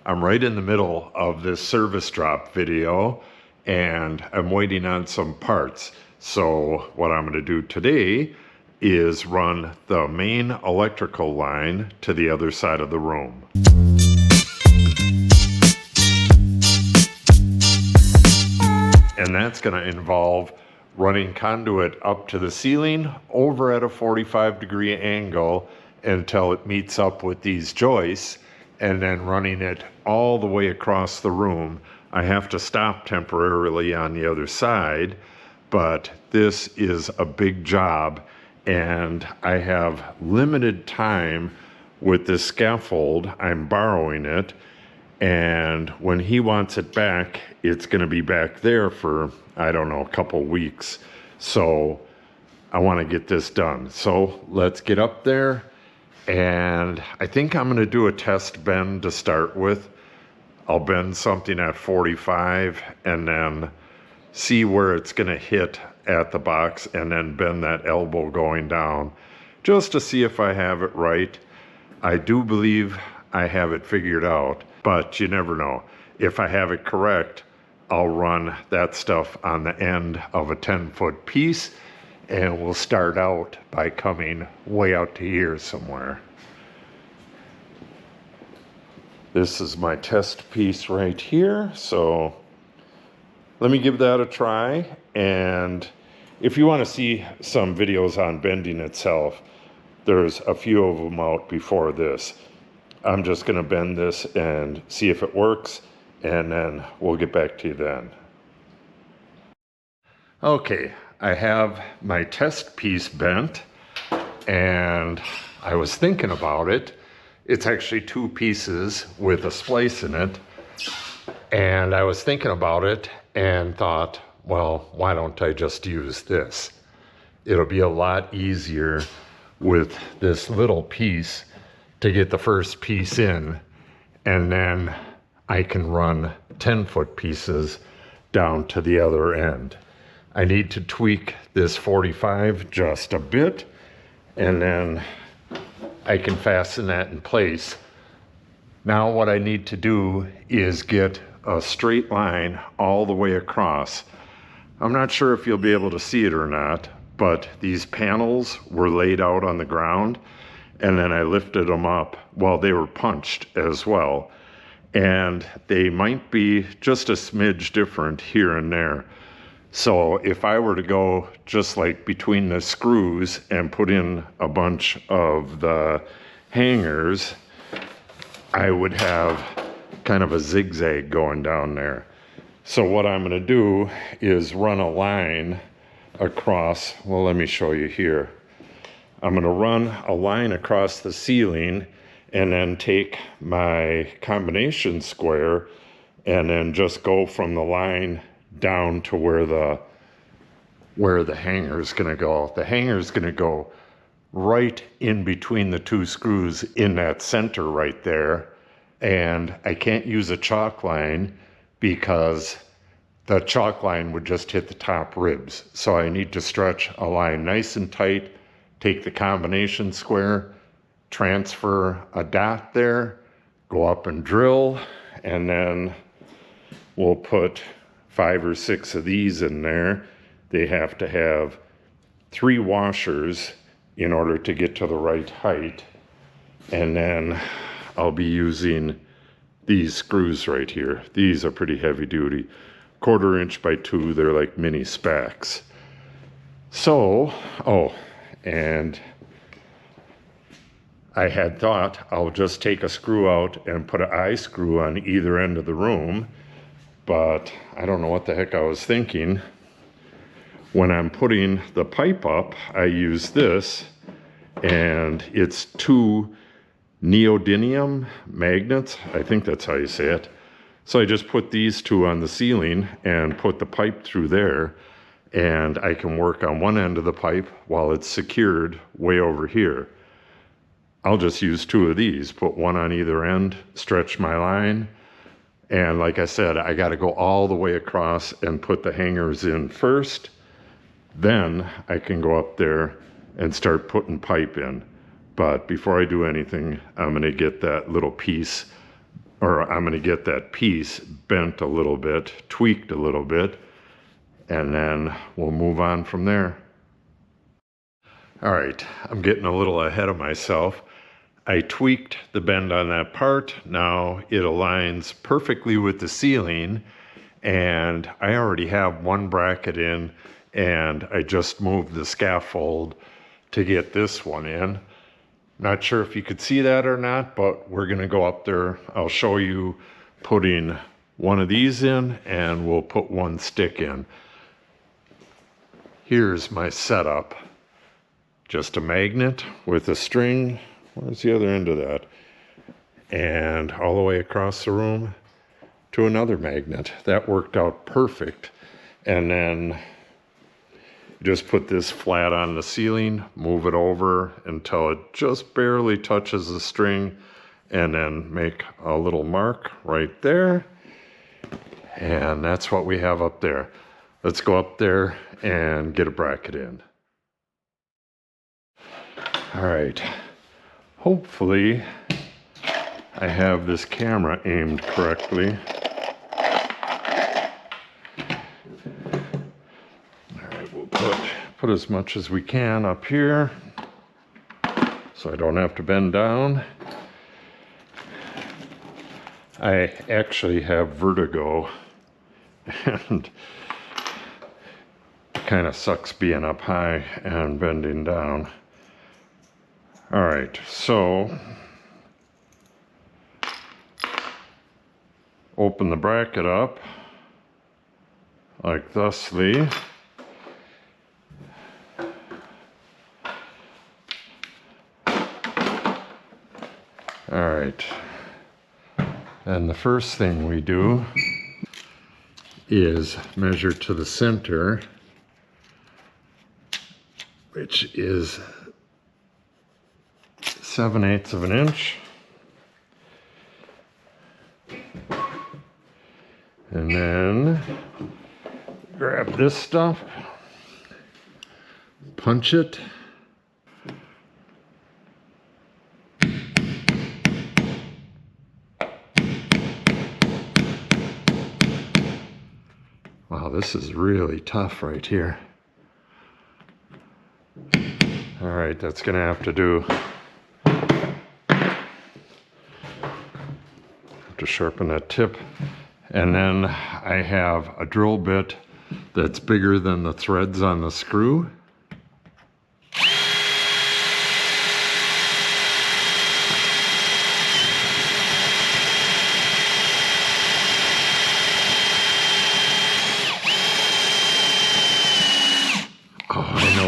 I'm right in the middle of this service drop video and I'm waiting on some parts. So what I'm going to do today is run the main electrical line to the other side of the room. And that's going to involve running conduit up to the ceiling over at a 45-degree angle until it meets up with these joists, and then running it all the way across the room. I have to stop temporarily on the other side, but this is a big job and I have limited time with this scaffold. I'm borrowing it, and when he wants it back, it's going to be back there for, I don't know, a couple weeks. So I want to get this done. So let's get up there. And I think I'm going to do a test bend to start with. I'll bend something at 45 and then see where it's going to hit at the box, and then bend that elbow going down just to see if I have it right. I do believe I have it figured out, but you never know. If I have it correct, I'll run that stuff on the end of a 10-foot piece, and we'll start out by coming way out to here somewhere. This is my test piece right here, so let me give that a try. And if you want to see some videos on bending itself, there's a few of them out before this. I'm just going to bend this and see if it works, and then we'll get back to you then. Okay, I have my test piece bent, and I was thinking about it. It's actually two pieces with a splice in it, and I was thinking about it and thought, well, why don't I just use this? It'll be a lot easier with this little piece to get the first piece in, and then I can run 10-foot pieces down to the other end. I need to tweak this 45 just a bit, and then I can fasten that in place. Now what I need to do is get a straight line all the way across. I'm not sure if you'll be able to see it or not, but these panels were laid out on the ground, and then I lifted them up. Well, they were punched as well, and they might be just a smidge different here and there. So if I were to go just like between the screws and put in a bunch of the hangers, I would have kind of a zigzag going down there. So what I'm going to do is run a line across, well, let me show you here. I'm going to run a line across the ceiling and then take my combination square and then just go from the line down to where the hanger is going to go. The hanger is going to go right in between the two screws in that center right there. And I can't use a chalk line because the chalk line would just hit the top ribs. So I need to stretch a line nice and tight, take the combination square, transfer a dot there, go up and drill, and then we'll put 5 or 6 of these in there. They have to have 3 washers in order to get to the right height. And then I'll be using these screws right here. These are pretty heavy duty. 1/4 inch by 2, they're like mini spacks. So, oh, and I had thought I'll just take a screw out and put an eye screw on either end of the room, but I don't know what the heck I was thinking. When I'm putting the pipe up, I use this, and it's 2 neodymium magnets. I think that's how you say it. So I just put these 2 on the ceiling and put the pipe through there, and I can work on one end of the pipe while it's secured way over here. I'll just use 2 of these, put 1 on either end, stretch my line, and like I said, I got to go all the way across and put the hangers in first. Then I can go up there and start putting pipe in. But before I do anything, I'm going to get that little piece or I'm going to get that piece bent a little bit, tweaked a little bit, and then we'll move on from there. All right, I'm getting a little ahead of myself. I tweaked the bend on that part. Now it aligns perfectly with the ceiling, and I already have one bracket in, and I just moved the scaffold to get this one in. Not sure if you could see that or not, but we're gonna go up there. I'll show you putting one of these in, and we'll put one stick in. Here's my setup. Just a magnet with a string. Where's the other end of that? And all the way across the room to another magnet. That worked out perfect. And then just put this flat on the ceiling, move it over until it just barely touches the string, and then make a little mark right there. And that's what we have up there. Let's go up there and get a bracket in. All right, hopefully I have this camera aimed correctly. Put as much as we can up here so I don't have to bend down. I actually have vertigo and it kind of sucks being up high and bending down. All right, so open the bracket up like thusly. All right, and the first thing we do is measure to the center, which is 7/8 of an inch. And then grab this stuff, punch it. Wow, this is really tough right here. All right, that's gonna have to do. Have to sharpen that tip. And then I have a drill bit that's bigger than the threads on the screw.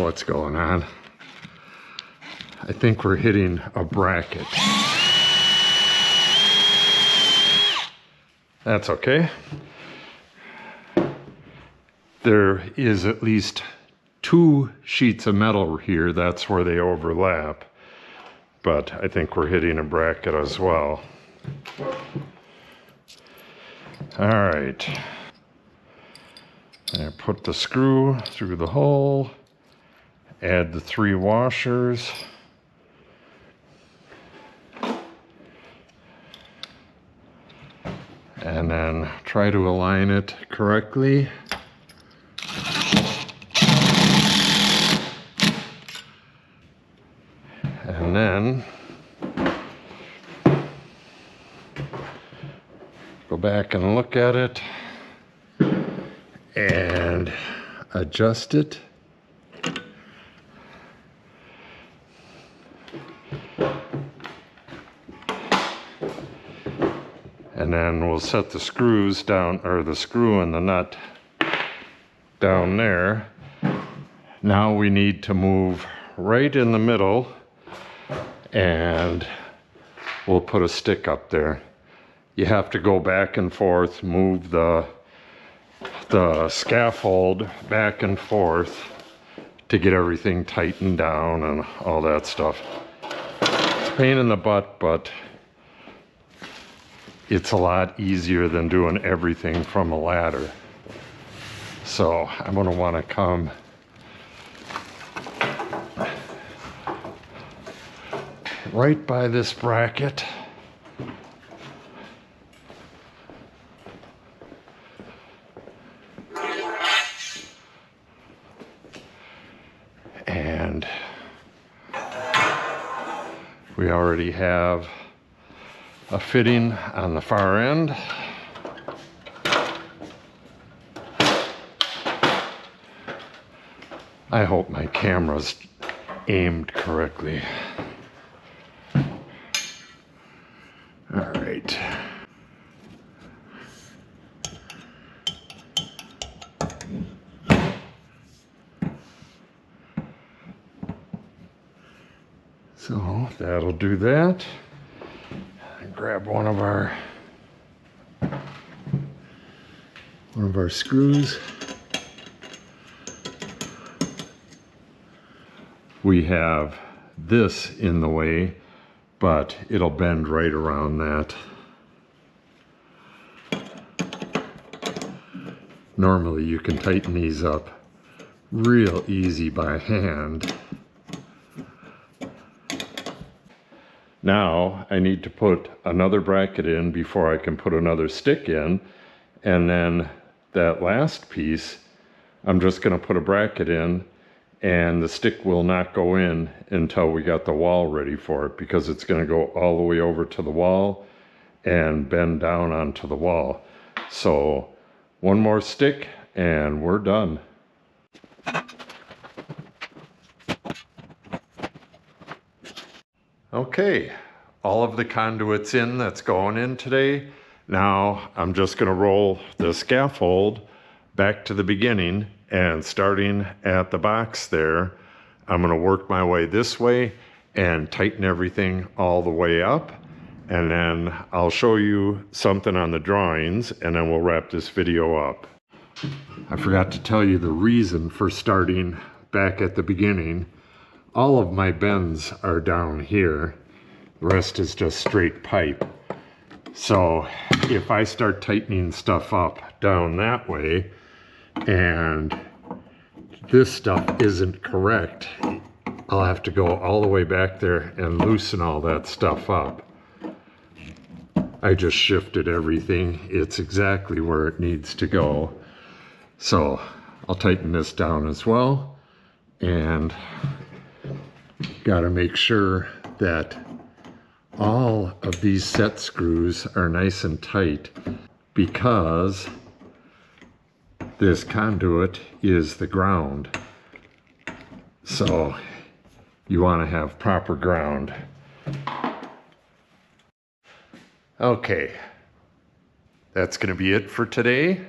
What's going on? I think we're hitting a bracket. That's okay. There is at least 2 sheets of metal here. That's where they overlap. But I think we're hitting a bracket as well. All right. I put the screw through the hole. Add the 3 washers. And then try to align it correctly. And then go back and look at it and adjust it. And then we'll set the screws down, or the screw and the nut down there. Now we need to move right in the middle, and we'll put a stick up there. You have to go back and forth, move the scaffold back and forth to get everything tightened down and all that stuff. It's a pain in the butt, but it's a lot easier than doing everything from a ladder. So I'm going to want to come right by this bracket We already have a fitting on the far end. I hope my camera's aimed correctly. All right. So that'll do that. Grab one of our screws. We have this in the way, but it'll bend right around that. Normally you can tighten these up real easy by hand. Now I need to put another bracket in before I can put another stick in, and then that last piece I'm just going to put a bracket in, and the stick will not go in until we got the wall ready for it, because it's going to go all the way over to the wall and bend down onto the wall. So one more stick and we're done. Okay, all of the conduit's in that's going in today. Now I'm just going to roll the scaffold back to the beginning, and starting at the box there, I'm going to work my way this way and tighten everything all the way up, and then I'll show you something on the drawings, and then we'll wrap this video up. I forgot to tell you the reason for starting back at the beginning. All of my bends are down here. The rest is just straight pipe. So if I start tightening stuff up down that way and this stuff isn't correct, I'll have to go all the way back there and loosen all that stuff up. I just shifted everything. It's exactly where it needs to go. So I'll tighten this down as well, and got to make sure that all of these set screws are nice and tight, because this conduit is the ground. So you want to have proper ground. Okay, that's going to be it for today.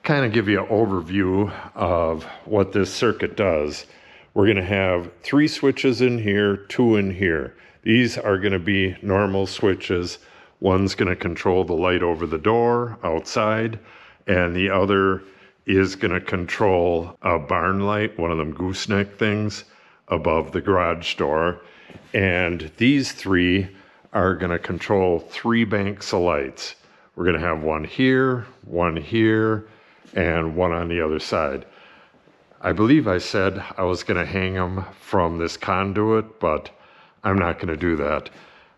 Kind of give you an overview of what this circuit does. We're going to have 3 switches in here, 2 in here. These are going to be normal switches. One's going to control the light over the door outside, and the other is going to control a barn light, one of them gooseneck things, above the garage door. And these 3 are going to control 3 banks of lights. We're going to have one here, and one on the other side. I believe I said I was going to hang them from this conduit, but I'm not going to do that.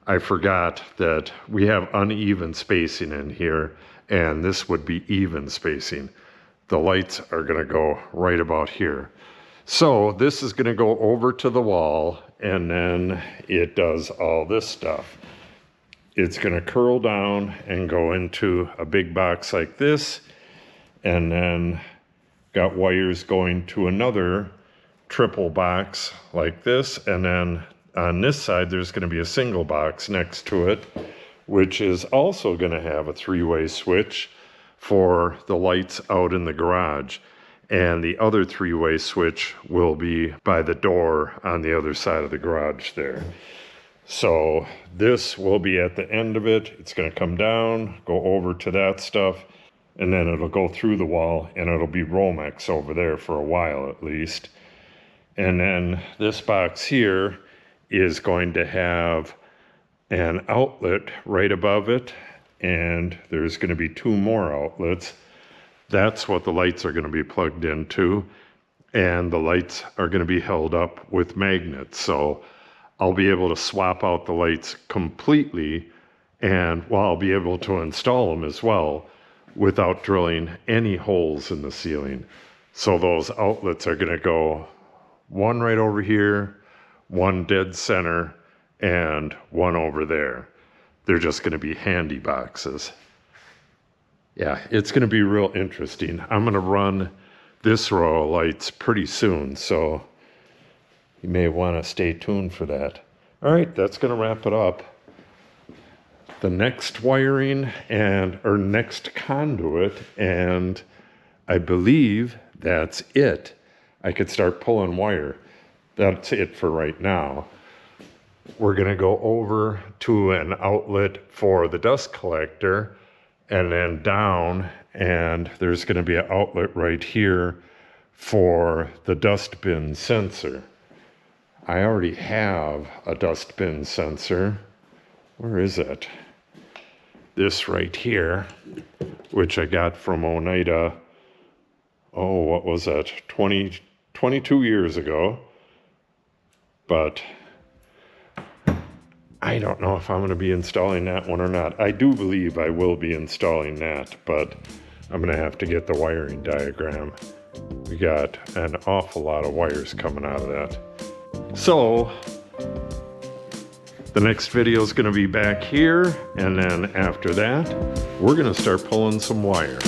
I forgot that we have uneven spacing in here, and this would be even spacing. The lights are going to go right about here. So this is going to go over to the wall, and then it does all this stuff. It's going to curl down and go into a big box like this, and then got wires going to another triple box like this, and then on this side there's going to be a single box next to it, which is also going to have a 3-way switch for the lights out in the garage, and the other 3-way switch will be by the door on the other side of the garage there. So this will be at the end of it. It's going to come down, go over to that stuff, and then it'll go through the wall, and it'll be Romex over there for a while at least. And then this box here is going to have an outlet right above it, and there's going to be 2 more outlets. That's what the lights are going to be plugged into, and the lights are going to be held up with magnets. So I'll be able to swap out the lights completely, and well, I'll be able to install them as well without drilling any holes in the ceiling. So those outlets are going to go one right over here, one dead center, and one over there. They're just going to be handy boxes. Yeah, it's going to be real interesting. I'm going to run this row of lights pretty soon, so you may want to stay tuned for that. All right, that's going to wrap it up. The next wiring or next conduit, and I believe that's it. I could start pulling wire. That's it for right now. We're going to go over to an outlet for the dust collector and then down, and there's going to be an outlet right here for the dust bin sensor. I already have a dust bin sensor. Where is it? This right here, which I got from Oneida, what was that, 22 years ago. But I don't know if I'm going to be installing that one or not. I do believe I will be installing that, but I'm going to have to get the wiring diagram. We got an awful lot of wires coming out of that. So the next video is going to be back here, and then after that, we're going to start pulling some wire.